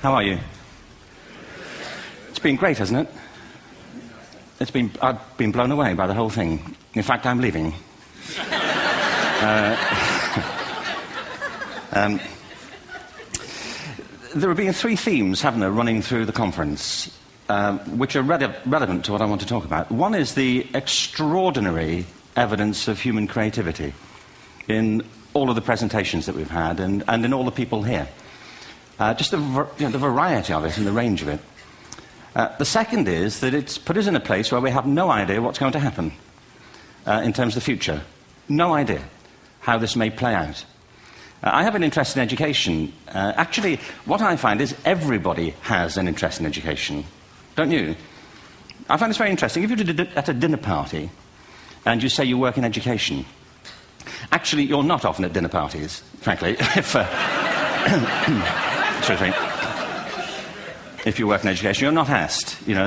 How are you? It's been great, hasn't it? I've been blown away by the whole thing. In fact, I'm leaving. There have been three themes, haven't there, running through the conference, which are relevant to what I want to talk about. One is the extraordinary evidence of human creativity in all of the presentations that we've had and in all the people here. Just the variety of it and the range of it. The second is that it's put us in a place where we have no idea what's going to happen in terms of the future. No idea how this may play out. I have an interest in education. Actually, what I find is everybody has an interest in education. Don't you? I find this very interesting. If you're at a dinner party and you say you work in education, actually, you're not often at dinner parties, frankly. If you work in education, you're not asked, you know,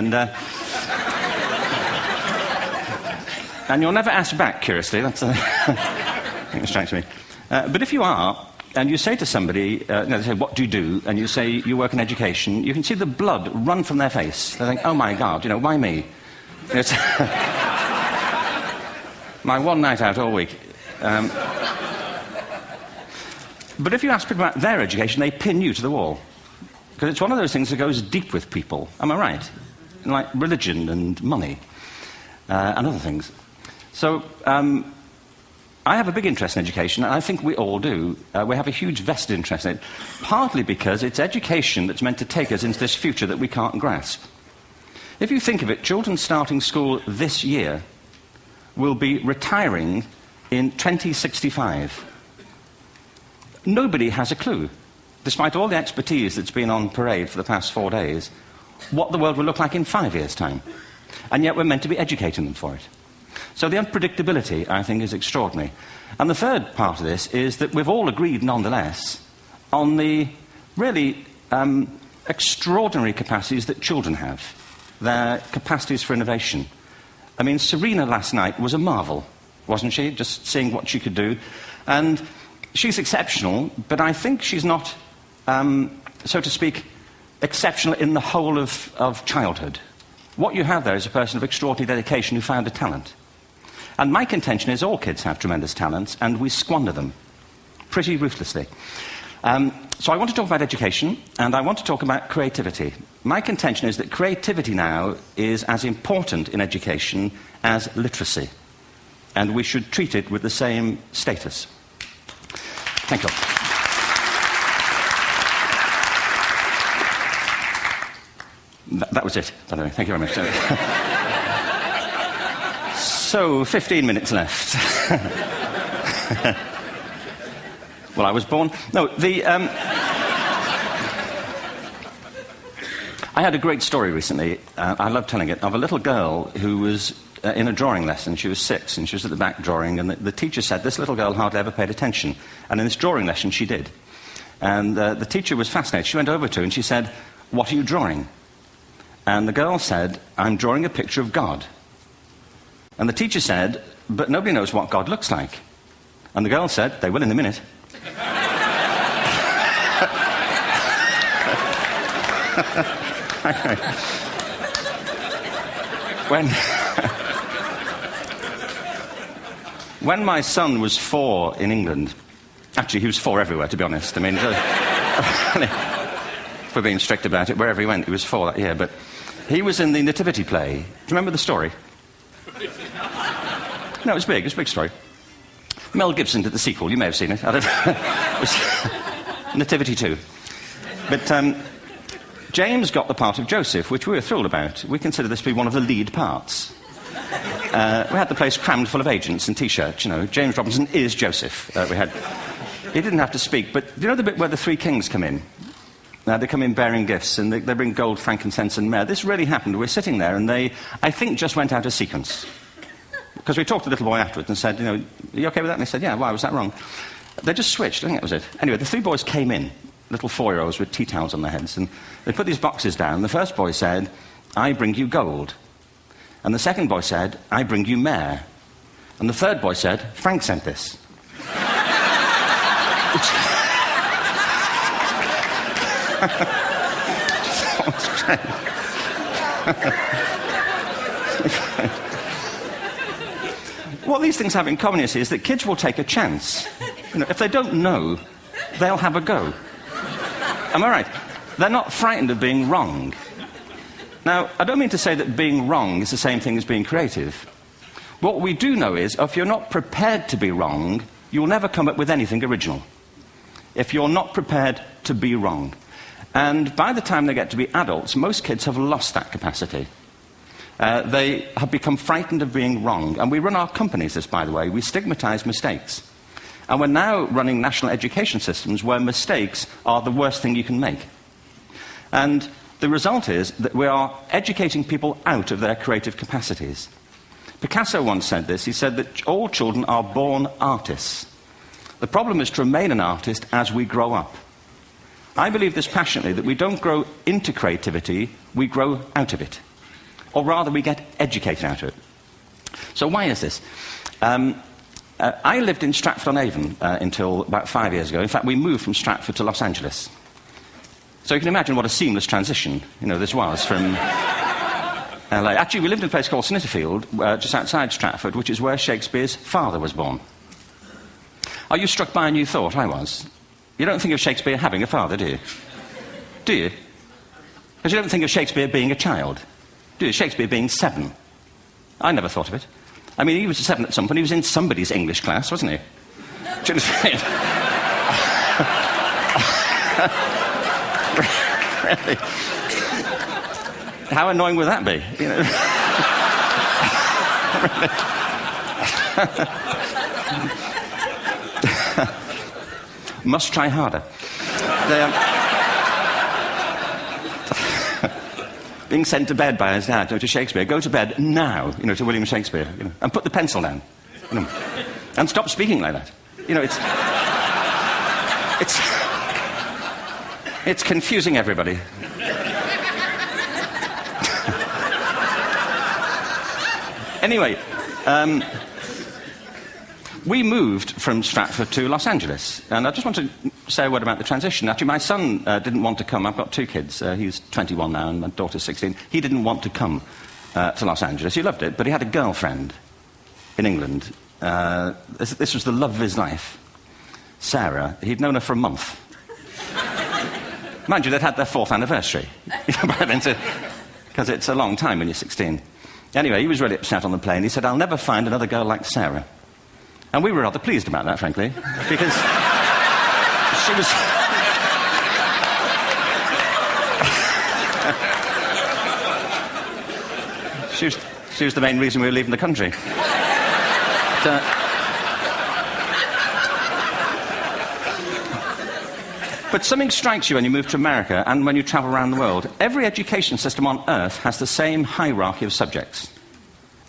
and you're never asked back, curiously. That's I think it strikes me. But if you are, and you say to somebody, they say, what do you do? And you say, you work in education, you can see the blood run from their face. They think, oh my God, you know, why me? It's my one night out all week. But if you ask people about their education, they pin you to the wall. Because it's one of those things that goes deep with people. Am I right? Like religion and money and other things. So I have a big interest in education, and I think we all do. We have a huge vested interest in it, partly because it's education that's meant to take us into this future that we can't grasp. If you think of it, children starting school this year will be retiring in 2065. Nobody has a clue, despite all the expertise that's been on parade for the past 4 days, what the world will look like in 5 years' time. And yet we're meant to be educating them for it. So the unpredictability, I think, is extraordinary. And the third part of this is that we've all agreed, nonetheless, on the really extraordinary capacities that children have, their capacities for innovation. I mean, Serena last night was a marvel, wasn't she? Just seeing what she could do. And she's exceptional, but I think she's not, so to speak, exceptional in the whole of childhood. What you have there is a person of extraordinary dedication who found a talent. And my contention is all kids have tremendous talents, and we squander them pretty ruthlessly. So I want to talk about education, and I want to talk about creativity. My contention is that creativity now is as important in education as literacy, and we should treat it with the same status. Thank you. That was it, by the way. Thank you very much. So, 15 minutes left. Well, I was born... No, I had a great story recently, I love telling it, of a little girl who was in a drawing lesson. She was 6, and she was at the back drawing, and the teacher said this little girl hardly ever paid attention. And in this drawing lesson, she did. And the teacher was fascinated. She went over to her and she said, what are you drawing? And the girl said, I'm drawing a picture of God. And the teacher said, but nobody knows what God looks like. And the girl said, they will in a minute. When my son was 4 in England, actually he was 4 everywhere, to be honest. I mean, if we're being strict about it, wherever he went, he was 4 that year. But he was in the Nativity play. Do you remember the story? No, it was big. It was a big story. Mel Gibson did the sequel. You may have seen it. I don't know. It was Nativity 2. But James got the part of Joseph, which we were thrilled about. We consider this to be one of the lead parts. We had the place crammed full of agents and T-shirts, you know. James Robinson is Joseph. He didn't have to speak, but do you know the bit where the 3 kings come in? They come in bearing gifts, and they bring gold, frankincense, and myrrh. This really happened. We're sitting there, and they, I think, just went out of sequence. Because we talked to the little boy afterwards and said, you know, are you okay with that? And they said, yeah, why was that wrong? They just switched. I think that was it. Anyway, the 3 boys came in, little 4-year-olds with tea towels on their heads, and they put these boxes down. The first boy said, I bring you gold. And the second boy said, I bring you myrrh. And the third boy said, Frank sent this. What these things have in common, you see, is that kids will take a chance. You know, if they don't know, they'll have a go. Am I right? They're not frightened of being wrong. Now, I don't mean to say that being wrong is the same thing as being creative. What we do know is, if you're not prepared to be wrong, you'll never come up with anything original. If you're not prepared to be wrong. And by the time they get to be adults, most kids have lost that capacity. They have become frightened of being wrong. And we run our companies this, by the way. We stigmatize mistakes. And we're now running national education systems where mistakes are the worst thing you can make. And the result is that we are educating people out of their creative capacities. Picasso once said this. He said that all children are born artists. The problem is to remain an artist as we grow up. I believe this passionately, that we don't grow into creativity, we grow out of it. Or rather, we get educated out of it. So why is this? I lived in Stratford-on-Avon until about 5 years ago. In fact, we moved from Stratford to Los Angeles. So you can imagine what a seamless transition, this was from LA. Actually, we lived in a place called Snitterfield, just outside Stratford, which is where Shakespeare's father was born. Are you struck by a new thought? I was. You don't think of Shakespeare having a father, do you? Do you? Because you don't think of Shakespeare being a child. Do you? Shakespeare being 7. I never thought of it. I mean, he was 7 at some point. He was in somebody's English class, wasn't he? Do you understand? Really? How annoying would that be? Must try harder. Being sent to bed by his dad, to Shakespeare. Go to bed now, to William Shakespeare, and put the pencil down, and stop speaking like that. It's confusing everybody. Anyway, we moved from Stratford to Los Angeles, and I just want to say a word about the transition. Actually, my son didn't want to come. I've got 2 kids. He's 21 now, and my daughter's 16. He didn't want to come to Los Angeles. He loved it, but he had a girlfriend in England. This was the love of his life, Sarah. He'd known her for a month. Mind you, they'd had their 4th anniversary, because it's a long time when you're 16. Anyway, he was really upset on the plane. He said, "I'll never find another girl like Sarah." And we were rather pleased about that, frankly, because she was the main reason we were leaving the country. But something strikes you when you move to America and when you travel around the world. Every education system on Earth has the same hierarchy of subjects.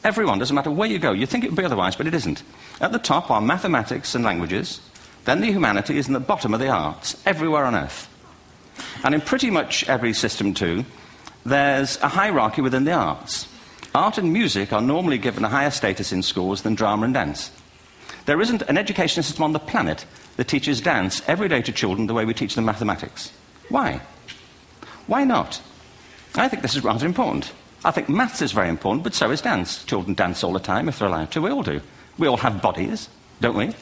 Everyone, doesn't matter where you go. You'd think it would be otherwise, but it isn't. At the top are mathematics and languages, then the humanities, and at the bottom are the arts, everywhere on Earth. And in pretty much every system, too, there's a hierarchy within the arts. Art and music are normally given a higher status in schools than drama and dance. There isn't an education system on the planet that teaches dance every day to children the way we teach them mathematics. Why? Why not? I think this is rather important. I think maths is very important, but so is dance. Children dance all the time if they're allowed to. We all do. We all have bodies, don't we?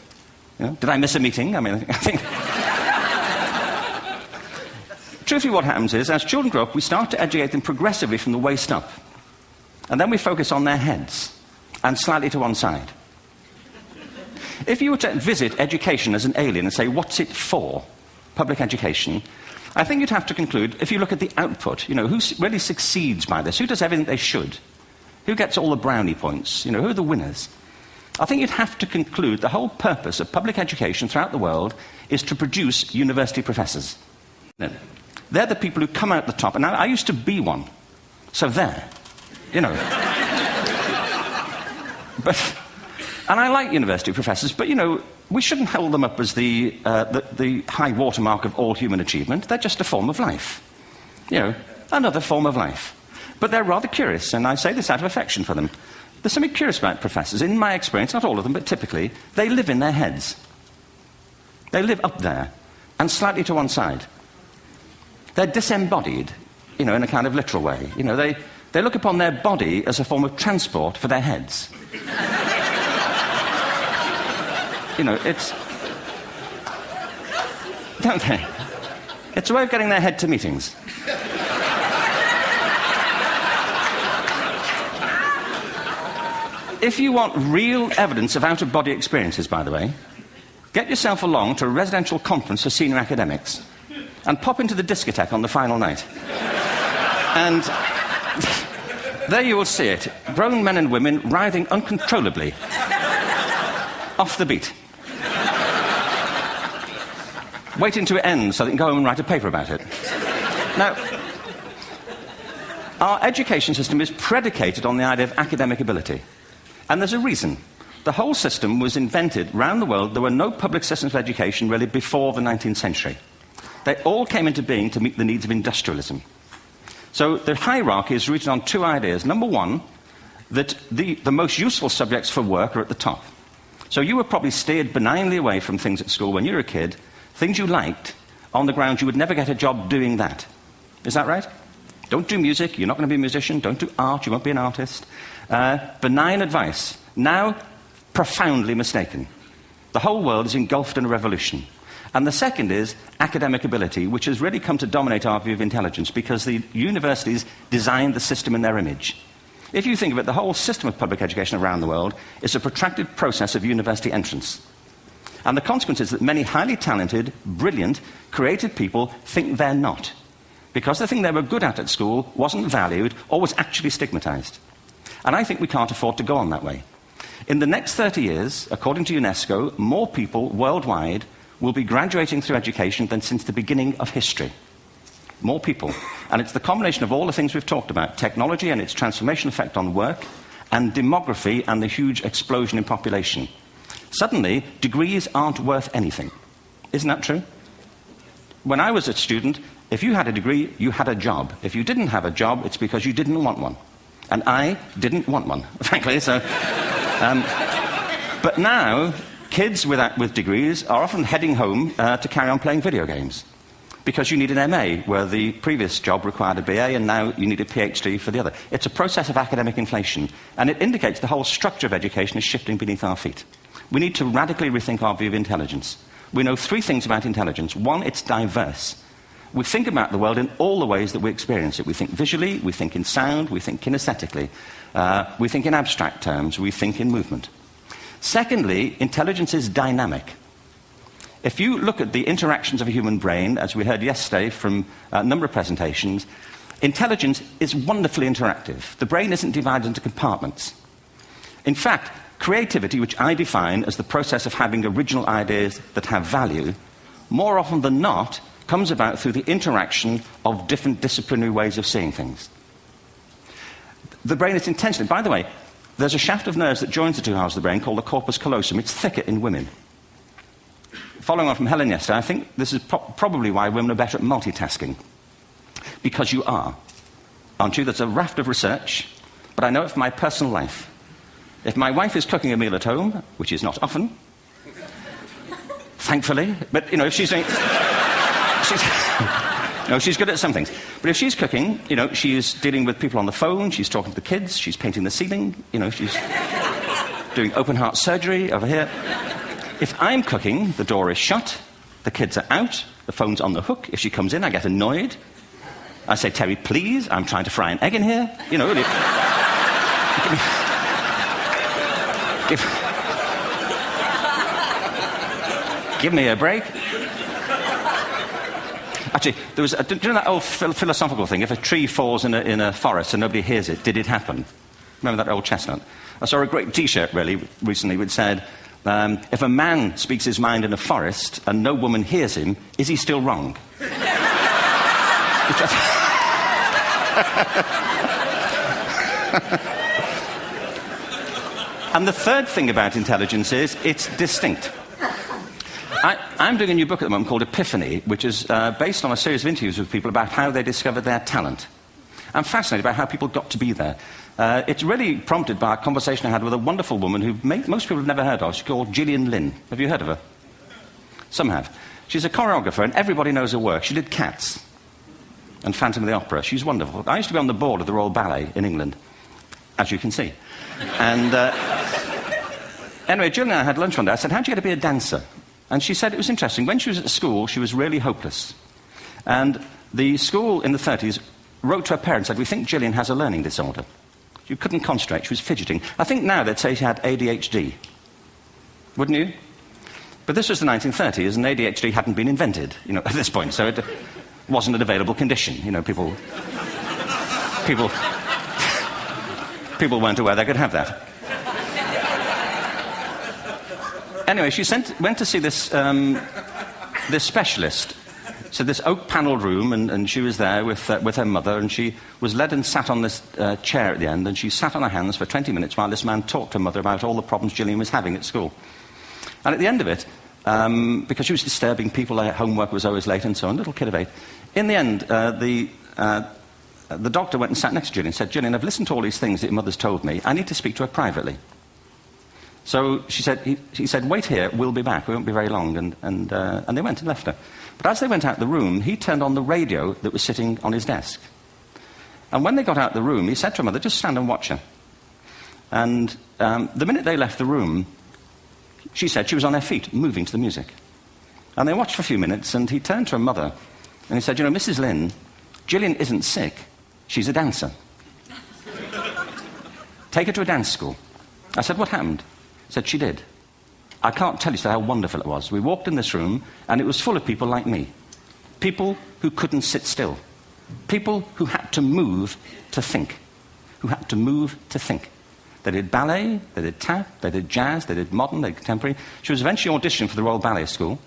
Did I miss a meeting? I think... Truthfully, what happens is, as children grow up, we start to educate them progressively from the waist up. And then we focus on their heads, and slightly to one side. If you were to visit education as an alien and say, what's it for, public education, I think you'd have to conclude, if you look at the output, who really succeeds by this? Who does everything they should? Who gets all the brownie points? Who are the winners? I think you'd have to conclude the whole purpose of public education throughout the world is to produce university professors. They're the people who come out the top, and I used to be one. So there, And I like university professors, but, we shouldn't hold them up as the high watermark of all human achievement. They're just a form of life. Another form of life. But they're rather curious, and I say this out of affection for them. There's something curious about professors. In my experience, not all of them, but typically, they live in their heads. They live up there, and slightly to one side. They're disembodied. in a kind of literal way. They look upon their body as a form of transport for their heads. It's... Don't they? It's a way of getting their head to meetings. If you want real evidence of out-of-body experiences, by the way, get yourself along to a residential conference for senior academics and pop into the discotheque on the final night. And there you will see it. Grown men and women writhing uncontrollably off the beat. Waiting to end so they can go home and write a paper about it. Now, our education system is predicated on the idea of academic ability. And there's a reason. The whole system was invented around the world. There were no public systems of education really before the 19th century. They all came into being to meet the needs of industrialism. So the hierarchy is rooted on two ideas. Number one, that the most useful subjects for work are at the top. So you were probably steered benignly away from things at school when you were a kid, things you liked, on the grounds you would never get a job doing that. Is that right? Don't do music, you're not going to be a musician. Don't do art, you won't be an artist. Benign advice. Now, profoundly mistaken. The whole world is engulfed in a revolution. And the second is academic ability, which has really come to dominate our view of intelligence because the universities designed the system in their image. If you think of it, the whole system of public education around the world is a protracted process of university entrance. And the consequence is that many highly talented, brilliant, creative people think they're not, because the thing they were good at school wasn't valued or was actually stigmatized. And I think we can't afford to go on that way. In the next 30 years, according to UNESCO, more people worldwide will be graduating through education than since the beginning of history. More people. And it's the combination of all the things we've talked about, technology and its transformational effect on work, and demography and the huge explosion in population. Suddenly, degrees aren't worth anything. Isn't that true? When I was a student, if you had a degree, you had a job. If you didn't have a job, it's because you didn't want one. And I didn't want one, frankly. So, but now, kids with degrees are often heading home to carry on playing video games. Because you need an MA, where the previous job required a BA, and now you need a PhD for the other. It's a process of academic inflation, and it indicates the whole structure of education is shifting beneath our feet. We need to radically rethink our view of intelligence. We know three things about intelligence. One, it's diverse. We think about the world in all the ways that we experience it. We think visually, we think in sound, we think kinesthetically, we think in abstract terms, we think in movement. Secondly, intelligence is dynamic. If you look at the interactions of a human brain, as we heard yesterday from a number of presentations, intelligence is wonderfully interactive. The brain isn't divided into compartments. In fact, creativity, which I define as the process of having original ideas that have value, more often than not, comes about through the interaction of different disciplinary ways of seeing things. The brain is intentionally... By the way, there's a shaft of nerves that joins the two halves of the brain called the corpus callosum. It's thicker in women. Following on from Helen yesterday, I think this is probably why women are better at multitasking. Because you are. Aren't you? There's a raft of research, but I know it from my personal life. If my wife is cooking a meal at home, which is not often, thankfully, but, if she's doing... she's good at some things. But if she's cooking, she's dealing with people on the phone, she's talking to the kids, she's painting the ceiling, she's doing open-heart surgery over here. If I'm cooking, the door is shut, the kids are out, the phone's on the hook. If she comes in, I get annoyed. I say, Terry, please, I'm trying to fry an egg in here. Give me a break. Actually, there was... do you know that old philosophical thing? If a tree falls in a forest and nobody hears it, did it happen? Remember that old chestnut? I saw a great T-shirt, really, recently, which said, if a man speaks his mind in a forest and no woman hears him, is he still wrong? And the third thing about intelligence is it's distinct. I'm doing a new book at the moment called Epiphany, which is based on a series of interviews with people about how they discovered their talent. I'm fascinated by how people got to be there. It's really prompted by a conversation I had with a wonderful woman who most people have never heard of. She's called Gillian Lynn. Have you heard of her? Some have. She's a choreographer, and everybody knows her work. She did Cats. and Phantom of the Opera. She's wonderful. I used to be on the board of the Royal Ballet in England, as you can see. And anyway, Jill and I had lunch one day. I said, how'd you get to be a dancer? And she said it was interesting. When she was at school, she was really hopeless. And the school in the 30s wrote to her parents and said, we think Gillian has a learning disorder. She couldn't concentrate, she was fidgeting. I think now they'd say she had ADHD. Wouldn't you? But this was the 1930s, and ADHD hadn't been invented, at this point, so it wasn't an available condition. People weren't aware they could have that. Anyway, she went to see this specialist. So this oak-panelled room, and she was there with her mother, and she was led and sat on this chair at the end, and she sat on her hands for 20 minutes while this man talked to her mother about all the problems Gillian was having at school. And at the end of it, because she was disturbing people, her homework was always late and so on, little kid of 8, in the end, the doctor went and sat next to Gillian and said, Gillian, I've listened to all these things that your mother's told me. I need to speak to her privately. So he said, wait here, we'll be back. We won't be very long. And they went and left her. But as they went out the room, he turned on the radio that was sitting on his desk. And when they got out the room, he said to her mother, just stand and watch her. And the minute they left the room, she said she was on her feet, moving to the music. And they watched for a few minutes, and he turned to her mother, and he said, Mrs. Lynn, Gillian isn't sick, she's a dancer. Take her to a dance school. I said, what happened? He said, she did. I can't tell you how wonderful it was. We walked in this room, and it was full of people like me. People who couldn't sit still. People who had to move to think. They did ballet, they did tap, they did jazz, they did modern, they did contemporary. She was eventually auditioned for the Royal Ballet School.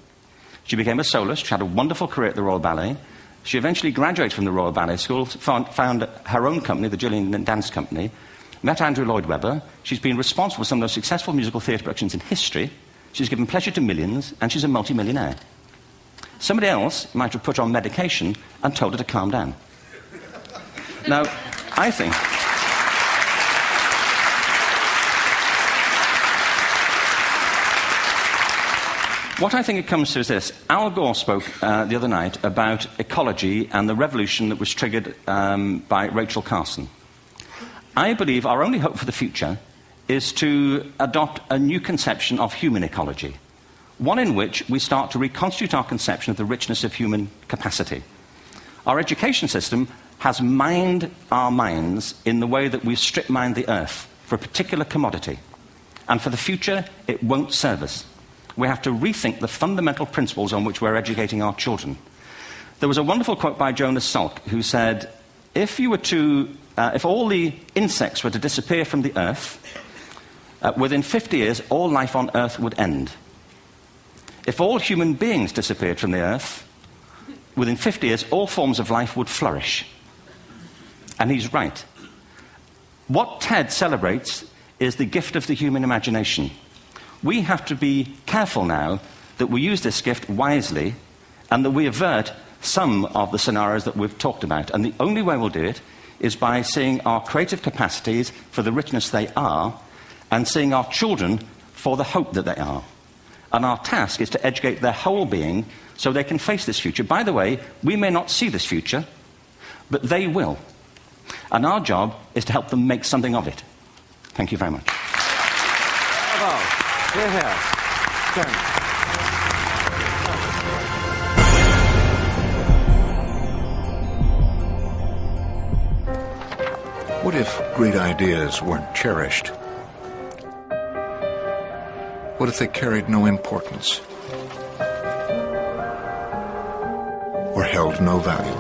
She became a soloist. She had a wonderful career at the Royal Ballet. She eventually graduated from the Royal Ballet School, found her own company, the Gillian Dance Company, met Andrew Lloyd Webber. She's been responsible for some of the most successful musical theatre productions in history. She's given pleasure to millions, and she's a multi-millionaire. Somebody else might have put her on medication and told her to calm down. Now, I think... What I think it comes to is this. Al Gore spoke the other night about ecology and the revolution that was triggered by Rachel Carson. I believe our only hope for the future is to adopt a new conception of human ecology, one in which we start to reconstitute our conception of the richness of human capacity. Our education system has mined our minds in the way that we've strip-mined the earth for a particular commodity, and for the future it won't serve us. We have to rethink the fundamental principles on which we're educating our children. There was a wonderful quote by Jonas Salk, who said, if all the insects were to disappear from the earth, within 50 years, all life on earth would end. If all human beings disappeared from the earth, within 50 years, all forms of life would flourish. And he's right. What TED celebrates is the gift of the human imagination. We have to be careful now that we use this gift wisely and that we avert some of the scenarios that we've talked about. And the only way we'll do it is by seeing our creative capacities for the richness they are and seeing our children for the hope that they are. And our task is to educate their whole being so they can face this future. By the way, we may not see this future, but they will. And our job is to help them make something of it. Thank you very much. Bravo. What if great ideas weren't cherished? What if they carried no importance? Or held no value?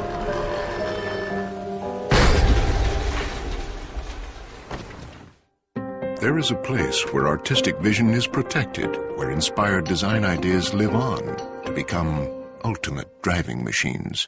There is a place where artistic vision is protected, where inspired design ideas live on to become ultimate driving machines.